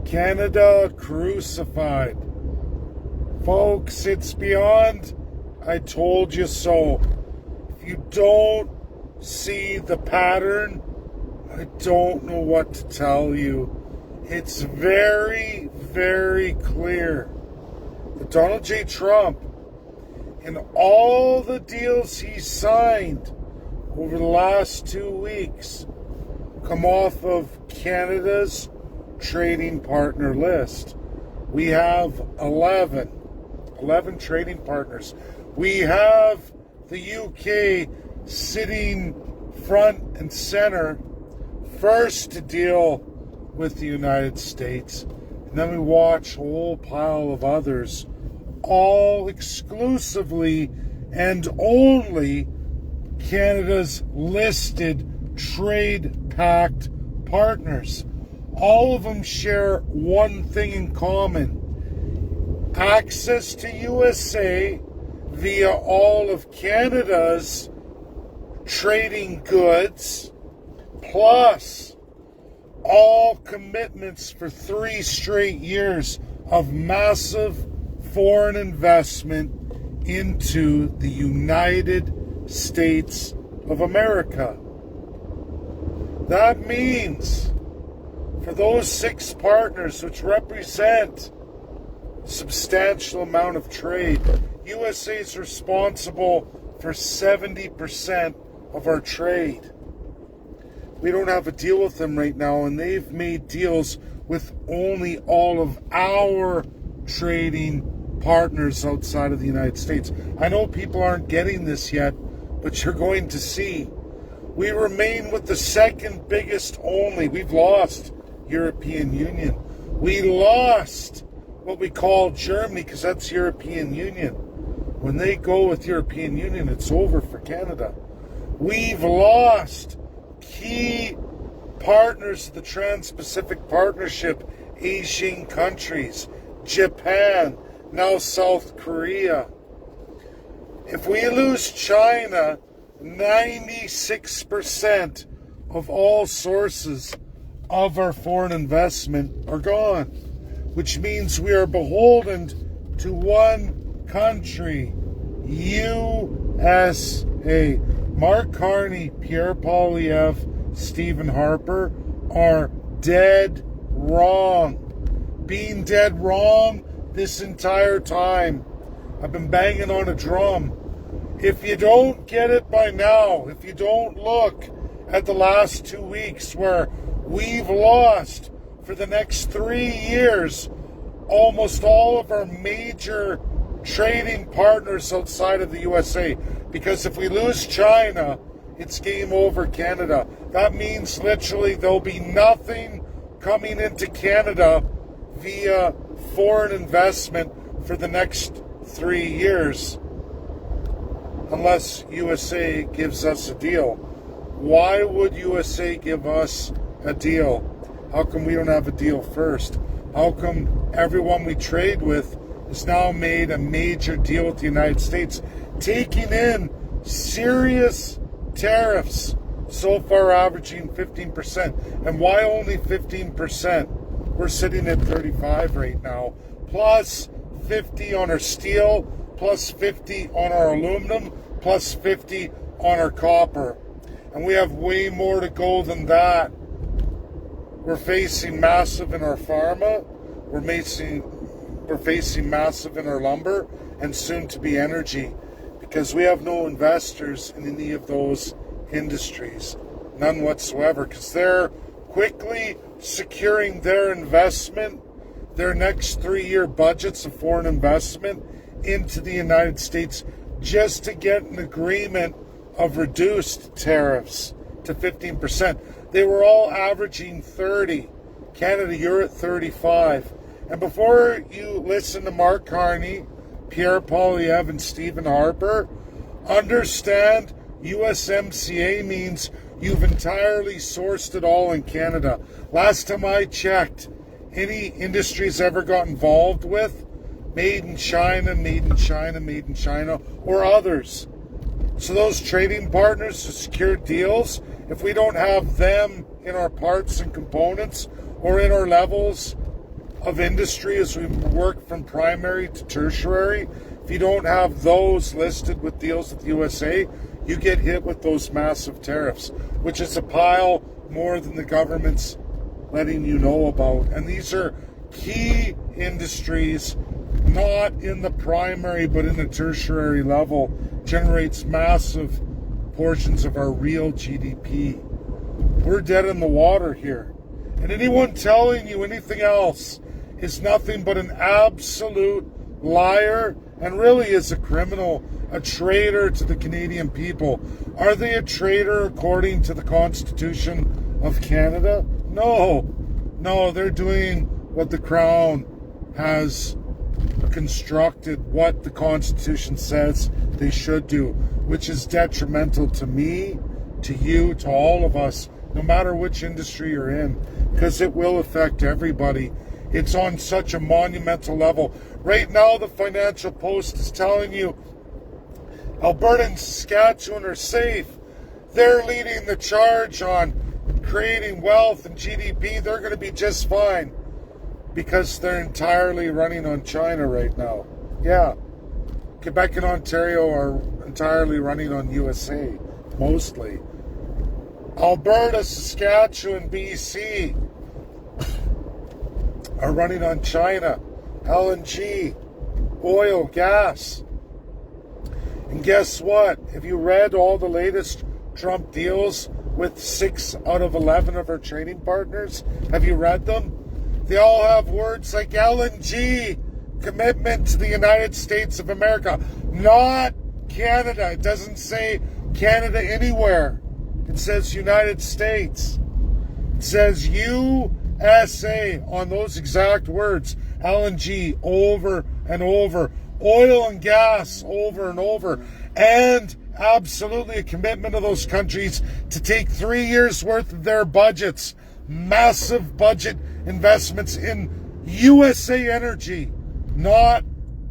Canada crucified. Folks, it's beyond I told you so. If you don't see the pattern, I don't know what to tell you. It's very, very clear that Donald J. Trump, in all the deals he signed over the last 2 weeks, come off of Canada's trading partner list. We have 11 trading partners. We have the UK sitting front and center, first to deal with the United States. And then we watch a whole pile of others, all exclusively and only Canada's listed trade-pact partners. All of them share one thing in common: access to USA via all of Canada's trading goods, plus all commitments for 3 straight years of massive foreign investment into the United States of America. That means for those 6 partners, which represent a substantial amount of trade, USA is responsible for 70% of our trade. We don't have a deal with them right now, and they've made deals with only all of our trading partners outside of the United States. I know people aren't getting this yet, but you're going to see. We remain with the second biggest only. We've lost European Union. We lost what we call Germany, because that's European Union. When they go with European Union, it's over for Canada. We've lost key partners of the Trans-Pacific Partnership, Asian countries, Japan, now South Korea. If we lose China, 96% of all sources of our foreign investment are gone, which means we are beholden to one country, USA. Mark Carney, Pierre Poilievre, Stephen Harper are dead wrong. Being dead wrong this entire time. I've been banging on a drum. If you don't get it by now, if you don't look at the last 2 weeks where we've lost for the next 3 years almost all of our major trading partners outside of the USA, because if we lose China, it's game over Canada. That means literally there'll be nothing coming into Canada via foreign investment for the next 3 years unless USA gives us a deal. Why would USA give us a deal? How come we don't have a deal first? How come everyone we trade with has now made a major deal with the United States, taking in serious tariffs, so far averaging 15%? And why only 15%? We're sitting at 35 right now, plus 50 on our steel, plus 50 on our aluminum, plus 50 on our copper. And we have way more to go than that. We're facing massive in our pharma, we're facing massive in our lumber, and soon to be energy, because we have no investors in any of those industries, none whatsoever, because they're quickly securing their investment, their next 3-year budgets of foreign investment into the United States, just to get an agreement of reduced tariffs to 15%. They were all averaging 30. Canada, you're at 35. And before you listen to Mark Carney, Pierre Poilievre, and Stephen Harper, understand USMCA means you've entirely sourced it all in Canada. Last time I checked, any industries ever got involved with, made in China, made in China, made in China, or others. So those trading partners to secure deals, if we don't have them in our parts and components, or in our levels of industry as we work from primary to tertiary, if you don't have those listed with deals with the USA, you get hit with those massive tariffs, which is a pile more than the government's letting you know about. And these are key industries, not in the primary but in the tertiary level, generates massive portions of our real GDP. We're dead in the water here. And anyone telling you anything else is nothing but an absolute liar, and really is a criminal, a traitor to the Canadian people. Are they a traitor according to the Constitution of Canada? No, they're doing what the Crown has constructed, what the Constitution says they should do, which is detrimental to me, to you, to all of us, no matter which industry you're in, because it will affect everybody. It's on such a monumental level. Right now, the Financial Post is telling you Alberta and Saskatchewan are safe. They're leading the charge on creating wealth and GDP. They're going to be just fine because they're entirely running on China right now. Yeah. Quebec and Ontario are entirely running on USA, mostly. Alberta, Saskatchewan, BC are running on China, LNG, oil, gas. And guess what? Have you read all the latest Trump deals with 6 out of 11 of our trading partners? Have you read them? They all have words like LNG, commitment to the United States of America, not Canada. It doesn't say Canada anywhere. It says United States. It says USA on those exact words. LNG over and over. Oil and gas over and over. And absolutely a commitment of those countries to take 3 years worth of their budgets, massive budget investments in USA energy, not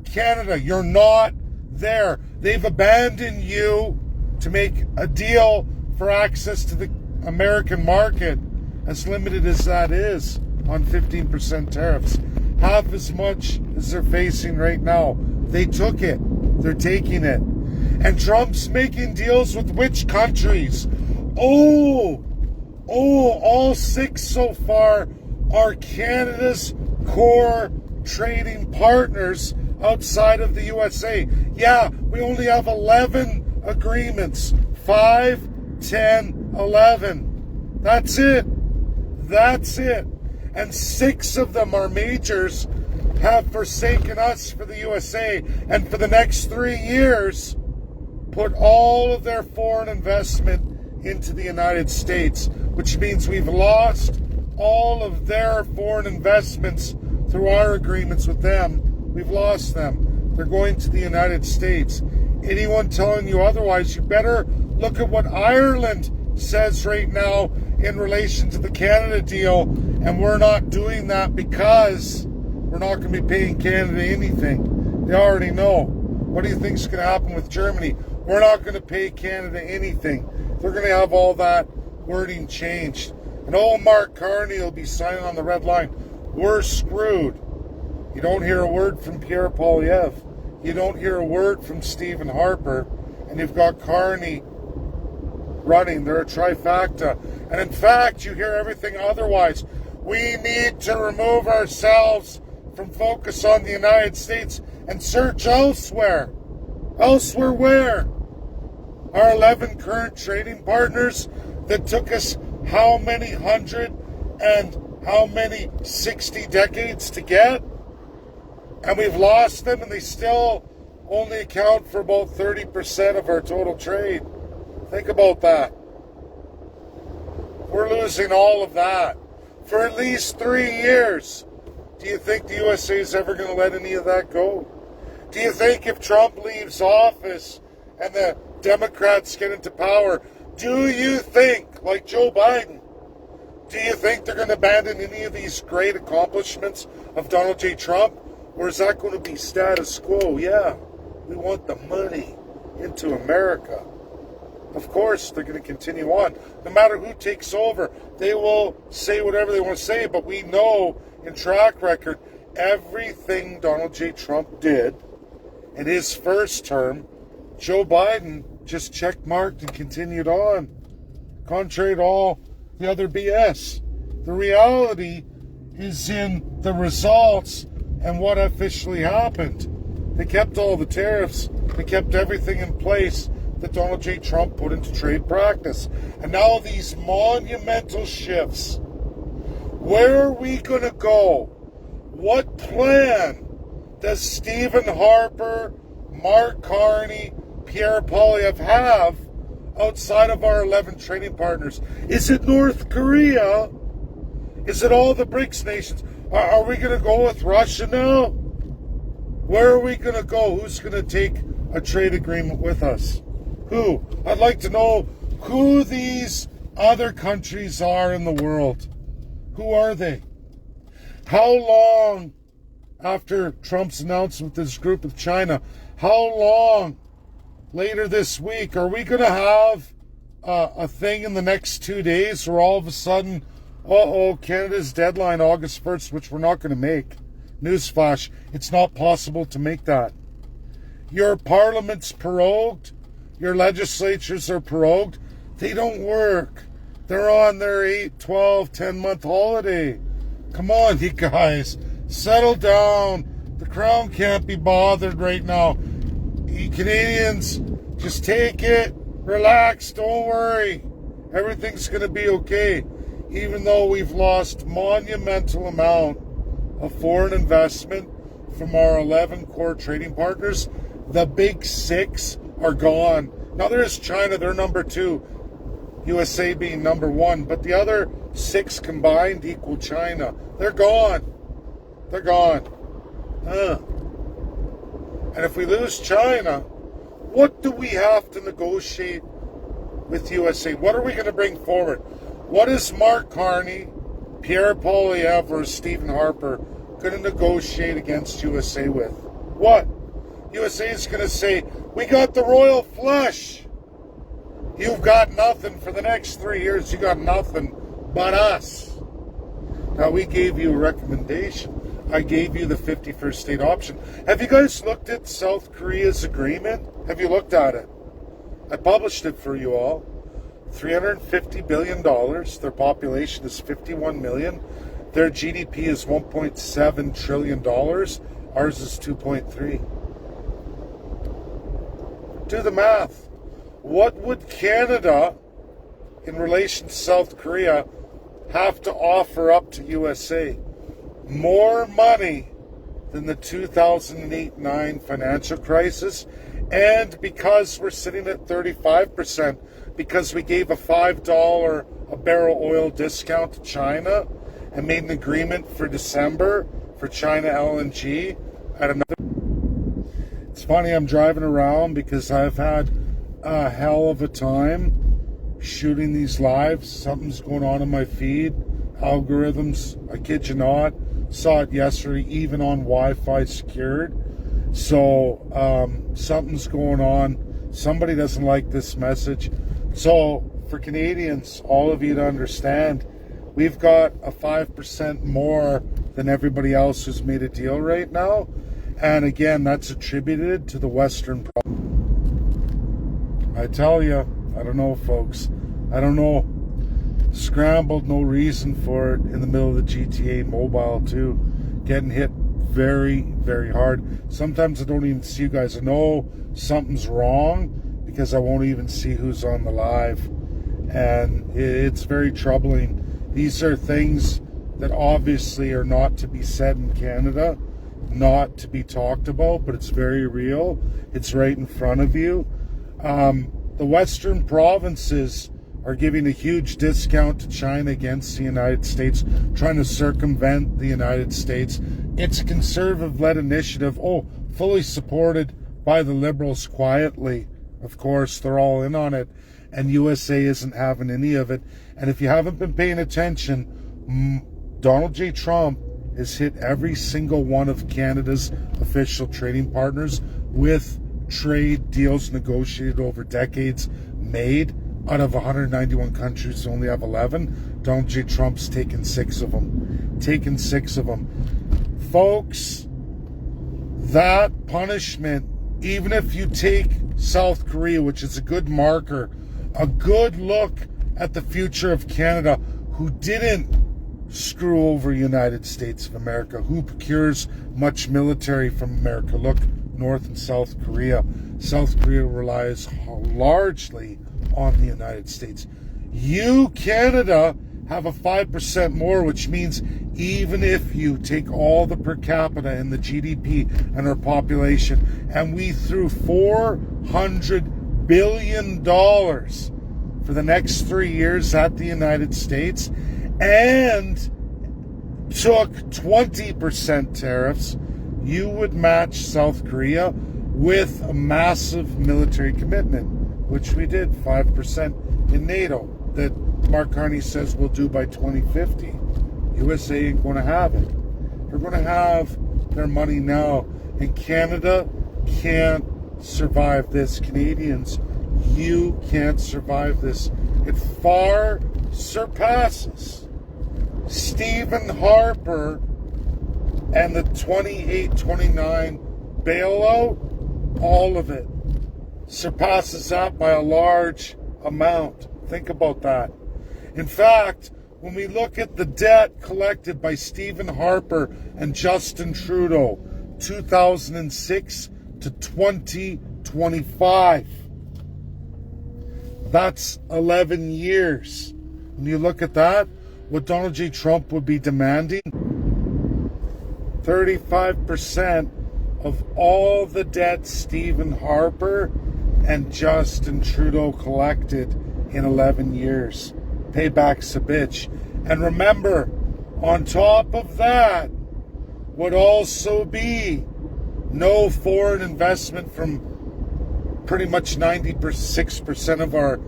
Canada. You're not there. They've abandoned you to make a deal for access to the American market, as limited as that is, on 15% tariffs. Half as much as they're facing right now. They took it. They're taking it. And Trump's making deals with which countries? All 6 so far are Canada's core trading partners outside of the USA. Yeah, we only have 11 agreements. 5, 10, 11. That's it. And 6 of them, our majors, have forsaken us for the USA. And for the next 3 years, put all of their foreign investment into the United States, which means we've lost all of their foreign investments through our agreements with them. We've lost them. They're going to the United States. Anyone telling you otherwise, you better look at what Ireland says right now in relation to the Canada deal, and we're not doing that because we're not going to be paying Canada anything. They already know. What do you think is going to happen with Germany? We're not going to pay Canada anything. They're going to have all that wording changed. And old Mark Carney will be signing on the red line. We're screwed. You don't hear a word from Pierre Poilievre. You don't hear a word from Stephen Harper. And you've got Carney running. They're a trifecta. And in fact, you hear everything otherwise. We need to remove ourselves from focus on the United States and search elsewhere. Elsewhere where? Our 11 current trading partners that took us how many 100 and how many 60 decades to get? And we've lost them, and they still only account for about 30% of our total trade. Think about that. We're losing all of that for at least 3 years. Do you think the USA is ever going to let any of that go? Do you think if Trump leaves office and the Democrats get into power, do you think, like Joe Biden, do you think they're going to abandon any of these great accomplishments of Donald J. Trump? Or is that going to be status quo? Yeah, we want the money into America. Of course, they're going to continue on. No matter who takes over, they will say whatever they want to say, but we know in track record, everything Donald J. Trump did in his first term, Joe Biden just checkmarked and continued on, contrary to all the other BS. The reality is in the results and what officially happened. They kept all the tariffs. They kept everything in place that Donald J. Trump put into trade practice. And now these monumental shifts. Where are we going to go? What plan does Stephen Harper, Mark Carney, Pierre Poilievre have outside of our 11 trading partners? Is it North Korea? Is it all the BRICS nations? Are we going to go with Russia now? Where are we going to go? Who's going to take a trade agreement with us? Who? I'd like to know who these other countries are in the world. Who are they? How long after Trump's announcement with this group with China, how long later this week are we going to have a thing in the next 2 days where all of a sudden, Canada's deadline August 1st, which we're not going to make. Newsflash, it's not possible to make that. Your parliament's prorogued. Your legislatures are prorogued. They don't work. They're on their 8, 12, 10-month holiday. Come on, you guys. Settle down. The Crown can't be bothered right now. You Canadians, just take it. Relax. Don't worry. Everything's going to be okay. Even though we've lost monumental amount of foreign investment from our 11 core trading partners, the big 6 are gone. Now there's China, they're number 2. USA being number 1, but the other 6 combined equal China. They're gone. They're gone. And if we lose China, what do we have to negotiate with USA? What are we going to bring forward? What is Mark Carney, Pierre Poilievre, or Stephen Harper going to negotiate against USA with? What? USA is going to say, we got the royal flush. You've got nothing for the next 3 years. You got nothing but us. Now, we gave you a recommendation. I gave you the 51st state option. Have you guys looked at South Korea's agreement? Have you looked at it? I published it for you all. $350 billion. Their population is 51 million. Their GDP is $1.7 trillion. Ours is 2.3. Do the math. What would Canada, in relation to South Korea, have to offer up to USA? More money than the 2008-9 financial crisis. And because we're sitting at 35%, because we gave a $5 a barrel oil discount to China and made an agreement for December for China LNG at another. It's funny, I'm driving around because I've had a hell of a time shooting these lives. Something's going on in my feed. Algorithms, I kid you not. Saw it yesterday, even on Wi-Fi secured. So something's going on. Somebody doesn't like this message. So for Canadians, all of you to understand, we've got a 5% more than everybody else who's made a deal right now. And again, that's attributed to the Western problem. I tell you, I don't know, folks. I don't know. Scrambled, no reason for it in the middle of the GTA mobile too. Getting hit very, very hard. Sometimes I don't even see you guys. I know something's wrong because I won't even see who's on the live. And it's very troubling. These are things that obviously are not to be said in Canada, not to be talked about, but it's very real. It's right in front of you. The Western provinces are giving a huge discount to China against the United States, trying to circumvent the United States. It's a conservative-led initiative, fully supported by the Liberals quietly. Of course, they're all in on it, and USA isn't having any of it. And if you haven't been paying attention, Donald J. Trump has hit every single one of Canada's official trading partners with trade deals negotiated over decades, made. Out of 191 countries, only have 11. Donald J. Trump's taken 6 of them. Taken 6 of them. Folks, that punishment, even if you take South Korea, which is a good marker, a good look at the future of Canada, who didn't screw over United States of America, who procures much military from America. Look, North and South Korea. South Korea relies largely on the United States. You, Canada, have a 5% more, which means even if you take all the per capita and the GDP and our population, and we threw $400 billion for the next 3 years at the United States and took 20% tariffs, you would match South Korea with a massive military commitment, which we did, 5% in NATO, that Mark Carney says we'll do by 2050. USA ain't going to have it. They're going to have their money now, and Canada can't survive this. Canadians, you can't survive this. It far surpasses Stephen Harper and the 28-29 bailout. All of it surpasses that by a large amount. Think about that. In fact, when we look at the debt collected by Stephen Harper and Justin Trudeau, 2006 to 2025, that's 11 years. When you look at that, what Donald J. Trump would be demanding, 35% of all the debt Stephen Harper and Justin Trudeau collected in 11 years. Payback's a bitch. And remember, on top of that would also be no foreign investment from pretty much 96% of our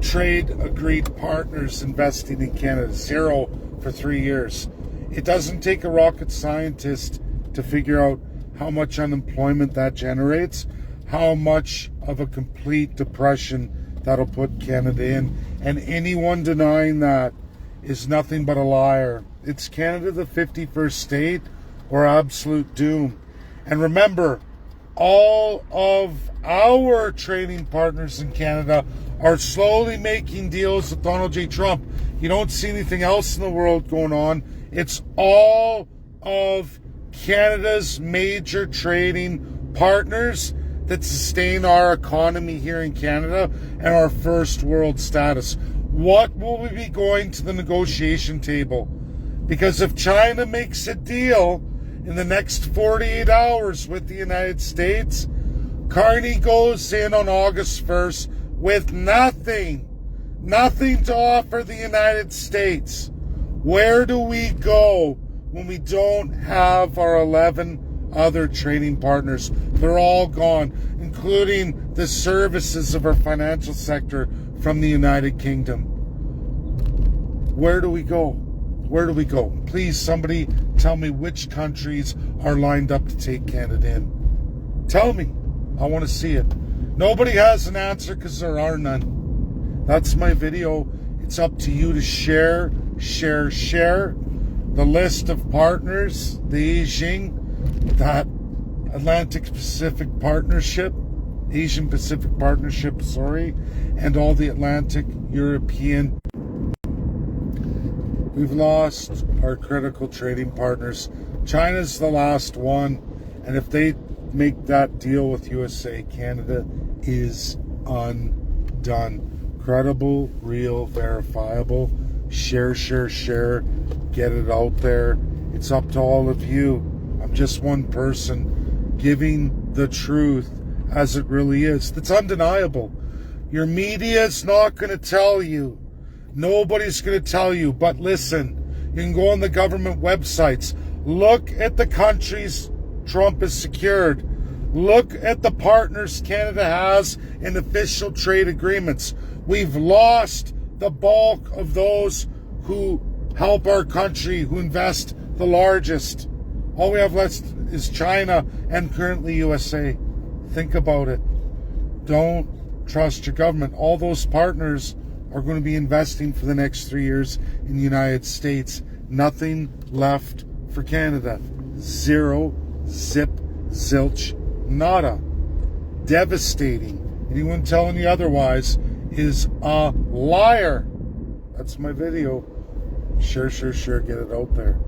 trade agreed partners investing in Canada. 0 for 3 years. It doesn't take a rocket scientist to figure out how much unemployment that generates, how much of a complete depression that'll put Canada in. And anyone denying that is nothing but a liar. It's Canada the 51st state or absolute doom. And remember, all of our trading partners in Canada are slowly making deals with Donald J. Trump. You don't see anything else in the world going on. It's all of Canada's major trading partners that sustain our economy here in Canada and our first world status. What will we be going to the negotiation table? Because if China makes a deal in the next 48 hours with the United States, Carney goes in on August 1st with nothing to offer the United States. Where do we go when we don't have our 11 other trading partners? They're all gone, including the services of our financial sector from the United Kingdom. Where do we go? Where do we go? Please, somebody tell me which countries are lined up to take Canada in. Tell me. I want to see it. Nobody has an answer because there are none. That's my video. It's up to you to share the list of partners, the Asian, that Asian Pacific Partnership, and all the Atlantic European. We've lost our critical trading partners. China's the last one, and if they make that deal with USA, Canada is undone. Credible, real, verifiable. Share. Get it out there. It's up to all of you. I'm just one person giving the truth as it really is. That's undeniable. Your media is not going to tell you. Nobody's going to tell you. But listen, you can go on the government websites. Look at the countries Trump has secured. Look at the partners Canada has in official trade agreements. We've lost the bulk of those who help our country, who invest the largest. All we have left is China and currently USA. Think about it. Don't trust your government. All those partners are going to be investing for the next 3 years in the United States. Nothing left for Canada. Zero, zip, zilch, nada. Devastating. Anyone telling you otherwise is a liar. That's my video. Sure, get it out there.